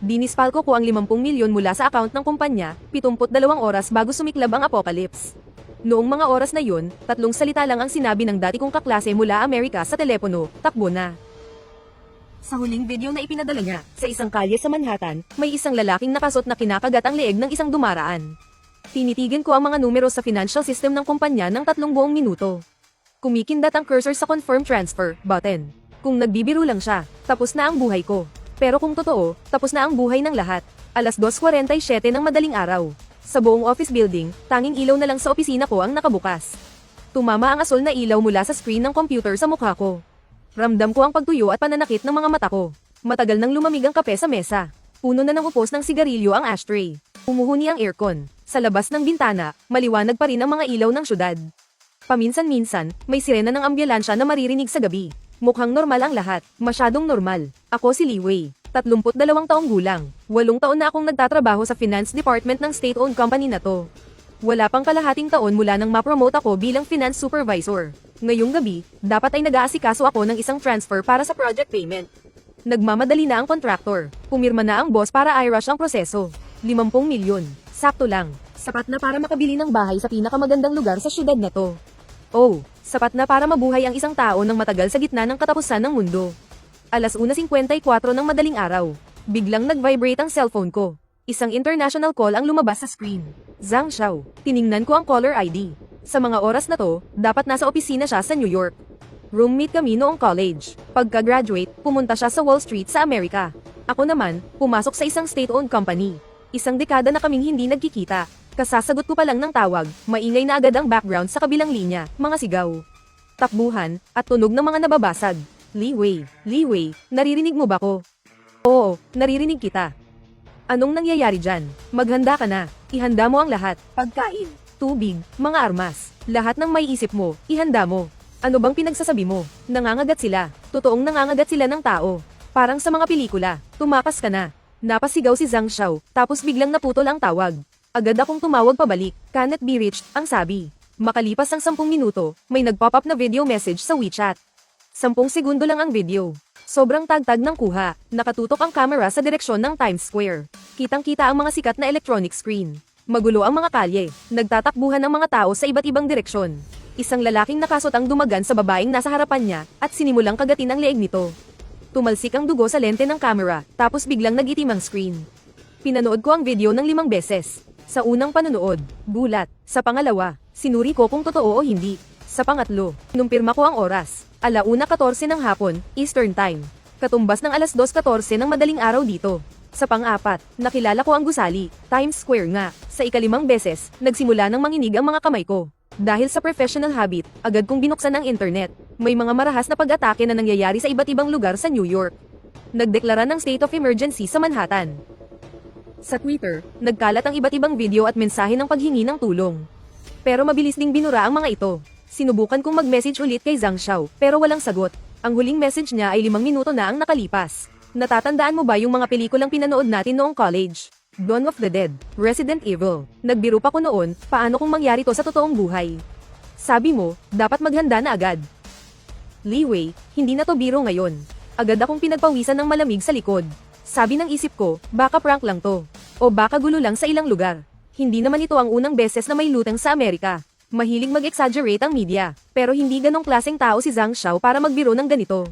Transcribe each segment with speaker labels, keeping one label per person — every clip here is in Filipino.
Speaker 1: Dinispalko ko ang 50 milyon mula sa account ng kumpanya, 72 oras bago sumiklab ang apocalypse. Noong mga oras na yun, 3 salita lang ang sinabi ng dati kong kaklase mula Amerika sa telepono, takbo na. Sa huling video na ipinadala niya, sa isang kalye sa Manhattan, may isang lalaking nakasot na kinakagat ang leeg ng isang dumaraan. Tinitigan ko ang mga numero sa financial system ng kumpanya ng 3 buong minuto. Kumikindat ang cursor sa confirm transfer button. Kung nagbibiro lang siya, tapos na ang buhay ko. Pero kung totoo, tapos na ang buhay ng lahat. Alas 2:47 ng madaling araw. Sa buong office building, tanging ilaw na lang sa opisina ko ang nakabukas. Tumama ang asul na ilaw mula sa screen ng computer sa mukha ko. Ramdam ko ang pagtuyo at pananakit ng mga mata ko. Matagal nang lumamig ang kape sa mesa. Puno na ng upos ng sigarilyo ang ashtray. Umuhuni ang aircon. Sa labas ng bintana, maliwanag pa rin ang mga ilaw ng syudad. Paminsan-minsan, may sirena ng ambulansya na maririnig sa gabi. Mukhang normal ang lahat, masyadong normal. Ako si Li Wei, 32 taong gulang. 8 taon na akong nagtatrabaho sa finance department ng state-owned company na to. Wala pang kalahating taon mula nang ma-promote ako bilang finance supervisor. Ngayong gabi, dapat ay nag-aasikaso ako ng isang transfer para sa project payment. Nagmamadali na ang contractor. Pumirma na ang boss para i-rush ang proseso. 50 milyon. Sakto lang. Sapat na para makabili ng bahay sa pinakamagandang lugar sa syudad na to. Oh, sapat na para mabuhay ang isang tao ng matagal sa gitna ng katapusan ng mundo. Alas 1:54 ng madaling araw. Biglang nag-vibrate ang cellphone ko. Isang international call ang lumabas sa screen. Zhang Xiao. Tiningnan ko ang caller ID. Sa mga oras na to, dapat nasa opisina siya sa New York. Roommate kami noong college. Pagka-graduate, pumunta siya sa Wall Street sa Amerika. Ako naman, pumasok sa isang state-owned company. Isang dekada na kaming hindi nagkikita. Kasasagot ko pa lang ng tawag, maingay na agad ang background sa kabilang linya, mga sigaw, takbuhan, at tunog ng mga nababasag. Li Wei, naririnig mo ba ko? Oo, naririnig kita. Anong nangyayari dyan? Maghanda ka na, ihanda mo ang lahat, pagkain, tubig, mga armas, lahat ng may isip mo, ihanda mo. Ano bang pinagsasabi mo? Nangangagat sila, totoong nangangagat sila ng tao. Parang sa mga pelikula, tumakas ka na. Napasigaw si Zhang Xiao, tapos biglang naputol ang tawag. Agad akong tumawag pabalik, cannot be reached, ang sabi. Makalipas ang 10 minuto, may nag-pop up na video message sa WeChat. 10 segundo lang ang video. Sobrang tagtag ng kuha, nakatutok ang camera sa direksyon ng Times Square. Kitang-kita ang mga sikat na electronic screen. Magulo ang mga kalye, nagtatakbuhan ang mga tao sa iba't ibang direksyon. Isang lalaking nakasot ang dumagan sa babaeng nasa harapan niya, at sinimulang kagatin ang leeg nito. Tumalsik ang dugo sa lente ng camera, tapos biglang nag-itim ang screen. Pinanood ko ang video ng 5 beses. Sa unang panonood, gulat. Sa pangalawa, sinuri ko kung totoo o hindi. Sa pangatlo, numpirma ko ang oras. 1:14 ng hapon, Eastern Time. Katumbas ng alas 2:14 ng madaling araw dito. Sa pang-apat, nakilala ko ang gusali, Times Square nga. Sa ika-5 beses, nagsimula ng manginig ang mga kamay ko. Dahil sa professional habit, agad kong binuksan ang internet. May mga marahas na pag-atake na nangyayari sa iba't ibang lugar sa New York. Nagdeklara ng state of emergency sa Manhattan. Sa Twitter, nagkalat ang iba't ibang video at mensahe ng paghingi ng tulong. Pero mabilis ding binura ang mga ito. Sinubukan kong mag-message ulit kay Zhang Xiao, pero walang sagot. Ang huling message niya ay 5 minuto na ang nakalipas. Natatandaan mo ba yung mga pelikulang pinanood natin noong college? Dawn of the Dead, Resident Evil. Nagbiro pa ko noon, paano kung mangyari to sa totoong buhay? Sabi mo, dapat maghanda na agad. Li Wei, hindi na to biro ngayon. Agad akong pinagpawisan ng malamig sa likod. Sabi ng isip ko, baka prank lang to. O baka gulo lang sa ilang lugar. Hindi naman ito ang unang beses na may lutang sa Amerika. Mahilig mag-exaggerate ang media, pero hindi ganong klaseng tao si Zhang Xiao para magbiro ng ganito.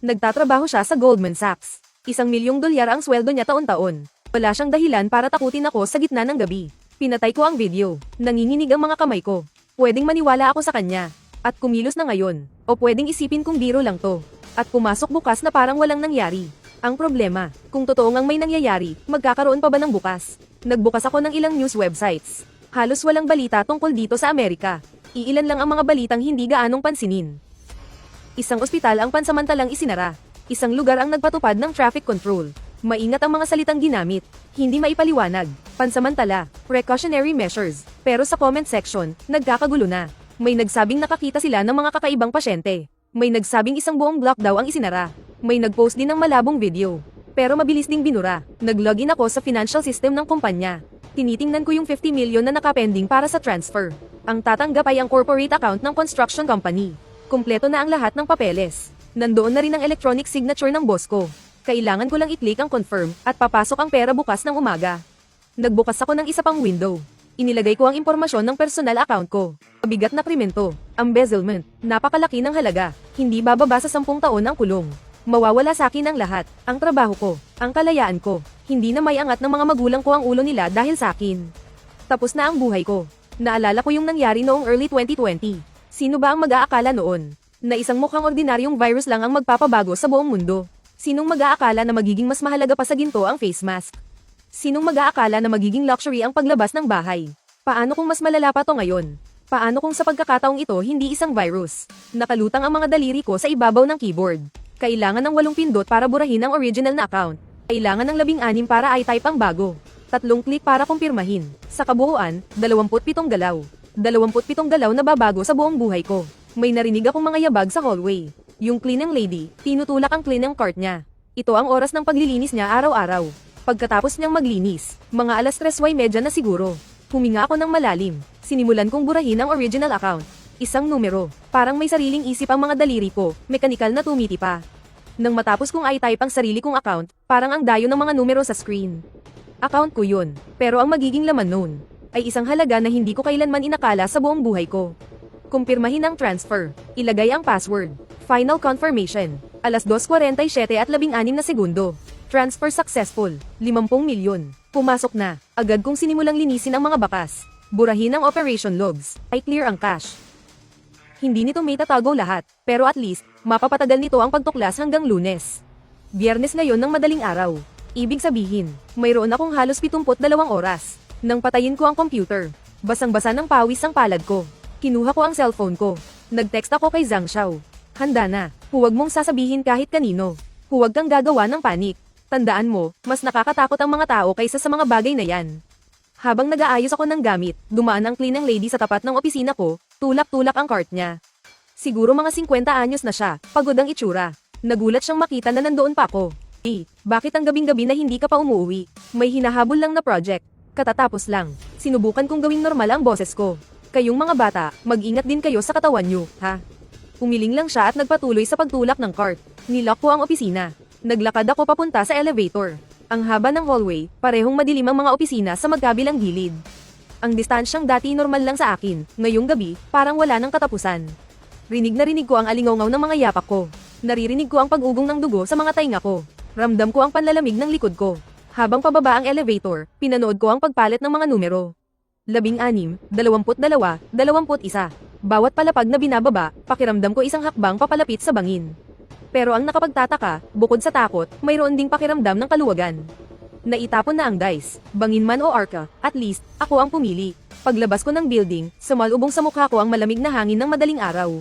Speaker 1: Nagtatrabaho siya sa Goldman Sachs. $1 milyong ang sweldo niya taon-taon. Wala siyang dahilan para takutin ako sa gitna ng gabi. Pinatay ko ang video. Nanginginig ang mga kamay ko. Pwedeng maniwala ako sa kanya. At kumilos na ngayon. O pwedeng isipin kong biro lang to. At pumasok bukas na parang walang nangyari. Ang problema, kung totoo ngang may nangyayari, magkakaroon pa ba ng bukas? Nagbukas ako ng ilang news websites. Halos walang balita tungkol dito sa Amerika. Iilan lang ang mga balitang hindi gaanong pansinin. Isang ospital ang pansamantalang isinara. Isang lugar ang nagpatupad ng traffic control. Maingat ang mga salitang ginamit. Hindi maipaliwanag. Pansamantala, precautionary measures. Pero sa comment section, nagkakagulo na. May nagsabing nakakita sila ng mga kakaibang pasyente. May nagsabing isang buong block daw ang isinara. May nag-post din ng malabong video. Pero mabilis ding binura. Nag-login ako sa financial system ng kumpanya. Tinitingnan ko yung 50 million na nakapending para sa transfer. Ang tatanggap ay ang corporate account ng construction company. Kumpleto na ang lahat ng papeles. Nandoon na rin ang electronic signature ng boss ko. Kailangan ko lang i-click ang confirm, at papasok ang pera bukas ng umaga. Nagbukas ako ng isa pang window. Inilagay ko ang impormasyon ng personal account ko. Mabigat na krimen to. Embezzlement. Napakalaki ng halaga. Hindi bababa sa 10 taon ang kulong. Mawawala sa akin ang lahat. Ang trabaho ko. Ang kalayaan ko. Hindi na may angat ng mga magulang ko ang ulo nila dahil sa akin. Tapos na ang buhay ko. Naalala ko yung nangyari noong early 2020. Sino ba ang mag-aakala noon? Na isang mukhang ordinaryong virus lang ang magpapabago sa buong mundo. Sinong mag-aakala na magiging mas mahalaga pa sa ginto ang face mask? Sinong mag-aakala na magiging luxury ang paglabas ng bahay? Paano kung mas malala pa to ngayon? Paano kung sa pagkakataong ito hindi isang virus? Nakalutang ang mga daliri ko sa ibabaw ng keyboard. Kailangan ng 8 pindot para burahin ang original na account. Kailangan ng 16 para i-type ang bago. 3 click para kumpirmahin. Sa kabuuan, 27 galaw. 27 galaw na babago sa buong buhay ko. May narinig akong mga yabag sa hallway. Yung cleaning lady, tinutulak ang cleaning cart niya. Ito ang oras ng paglilinis niya araw-araw. Pagkatapos niyang maglinis, mga alas 3:30 na siguro. Huminga ako ng malalim. Sinimulan kong burahin ang original account. Isang numero. Parang may sariling isip ang mga daliri ko, mekanikal na tumitipa. Nang matapos kong i-type ang sarili kong account, parang ang dayo ng mga numero sa screen. Account ko yun, pero ang magiging laman nun ay isang halaga na hindi ko kailanman inakala sa buong buhay ko. Kumpirmahin ang transfer. Ilagay ang password. Final confirmation. Alas 2:47 at 16 na segundo. Transfer successful. 50 milyon. Pumasok na. Agad kong sinimulang linisin ang mga bakas. Burahin ang operation logs. Ay clear ang cache. Hindi nito may tatago lahat, pero at least, mapapatagal nito ang pagtuklas hanggang Lunes. Biyernes ngayon ng madaling araw. Ibig sabihin, mayroon akong halos 72 oras. Nang patayin ko ang computer. Basang-basa ng pawis ang palad ko. Kinuha ko ang cellphone ko. Nag-text ako kay Zhang Xiao. Handa na. Huwag mong sasabihin kahit kanino. Huwag kang gagawa ng panik. Tandaan mo, mas nakakatakot ang mga tao kaysa sa mga bagay na yan. Habang nag-aayos ako ng gamit, dumaan ang cleaning lady sa tapat ng opisina ko, tulak-tulak ang cart niya. Siguro mga 50 anyos na siya, pagod ang itsura. Nagulat siyang makita na nandoon pa ako. Bakit ang gabing-gabi na hindi ka pa umuwi? May hinahabol lang na project. Katatapos lang. Sinubukan kong gawing normal ang boses ko. Kayong mga bata, mag-ingat din kayo sa katawan nyo, ha? Umiling lang siya at nagpatuloy sa pagtulak ng cart. Nilock ko ang opisina. Naglakad ako papunta sa elevator. Ang haba ng hallway, parehong madilim ang mga opisina sa magkabilang gilid. Ang distansyang dati normal lang sa akin, ngayong gabi, parang wala nang katapusan. Rinig na rinig ko ang alingaw ng mga yapak ko. Naririnig ko ang pag-ugong ng dugo sa mga tainga ko. Ramdam ko ang panlalamig ng likod ko. Habang pababa ang elevator, pinanood ko ang pagpalit ng mga numero. 16, 22, 21. Bawat palapag na binababa, pakiramdam ko isang hakbang papalapit sa bangin. Pero ang nakapagtataka, bukod sa takot, mayroon ding pakiramdam ng kaluwagan. Naitapon na ang dice, bangin man o arca, at least, ako ang pumili. Paglabas ko ng building, sumalubong sa mukha ko ang malamig na hangin ng madaling araw.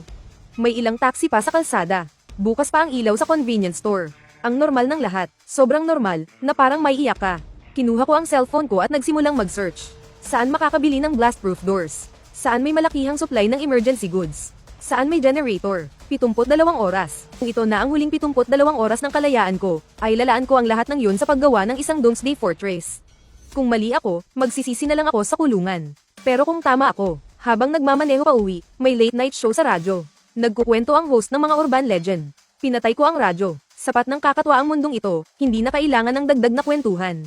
Speaker 1: May ilang taxi pa sa kalsada. Bukas pa ang ilaw sa convenience store. Ang normal ng lahat, sobrang normal, na parang may iyak ka. Kinuha ko ang cellphone ko at nagsimulang mag-search. Saan makakabili ng blast-proof doors? Saan may malakihang supply ng emergency goods? Saan may generator? 72 oras. Kung ito na ang huling 72 oras ng kalayaan ko, ay lalaan ko ang lahat ng yun sa paggawa ng isang doomsday fortress. Kung mali ako, magsisisi na lang ako sa kulungan. Pero kung tama ako, habang nagmamaneho pa uwi, may late night show sa radyo. Nagkukwento ang host ng mga urban legend. Pinatay ko ang radyo. Sapat ng kakatwa ang mundong ito, hindi na kailangan ng dagdag na kwentuhan.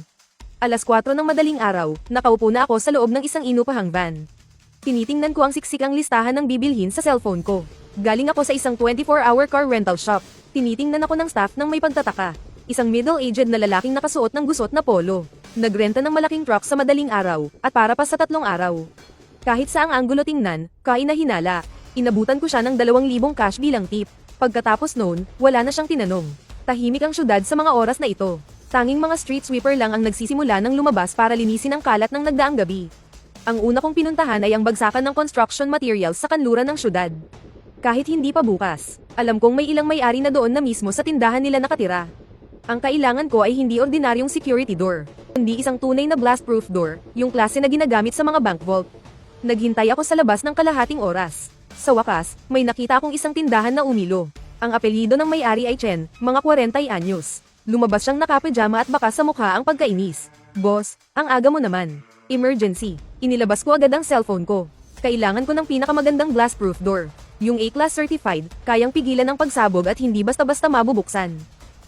Speaker 1: Alas 4 ng madaling araw, nakaupo na ako sa loob ng isang inupahang van. Tinitingnan ko ang siksik ang listahan ng bibilhin sa cellphone ko. Galing ako sa isang 24-hour car rental shop. Tinitingnan ako ng staff ng may pagtataka. Isang middle-aged na lalaking nakasuot ng gusot na polo. Nagrenta ng malaking truck sa madaling araw, at para pa sa 3 araw. Kahit sa ang anggulo tingnan, kainahinala. Inabutan ko siya ng 2,000 cash bilang tip. Pagkatapos noon, wala na siyang tinanong. Tahimik ang syudad sa mga oras na ito. Tanging mga street sweeper lang ang nagsisimula ng lumabas para linisin ang kalat ng nagdaang gabi. Ang una kong pinuntahan ay ang bagsakan ng construction materials sa kanluran ng syudad. Kahit hindi pa bukas, alam kong may ilang may-ari na doon na mismo sa tindahan nila nakatira. Ang kailangan ko ay hindi ordinaryong security door, kundi isang tunay na blast-proof door, yung klase na ginagamit sa mga bank vault. Naghintay ako sa labas ng kalahating oras. Sa wakas, may nakita akong isang tindahan na umilo. Ang apelyido ng may-ari ay Chen, mga 40 anyos. Lumabas siyang nakapijama at baka sa mukha ang pagkainis. Boss, ang aga mo naman. Emergency. Inilabas ko agad ang cellphone ko. Kailangan ko ng pinakamagandang blast-proof door. Yung A-class certified, kayang pigilan ng pagsabog at hindi basta-basta mabubuksan.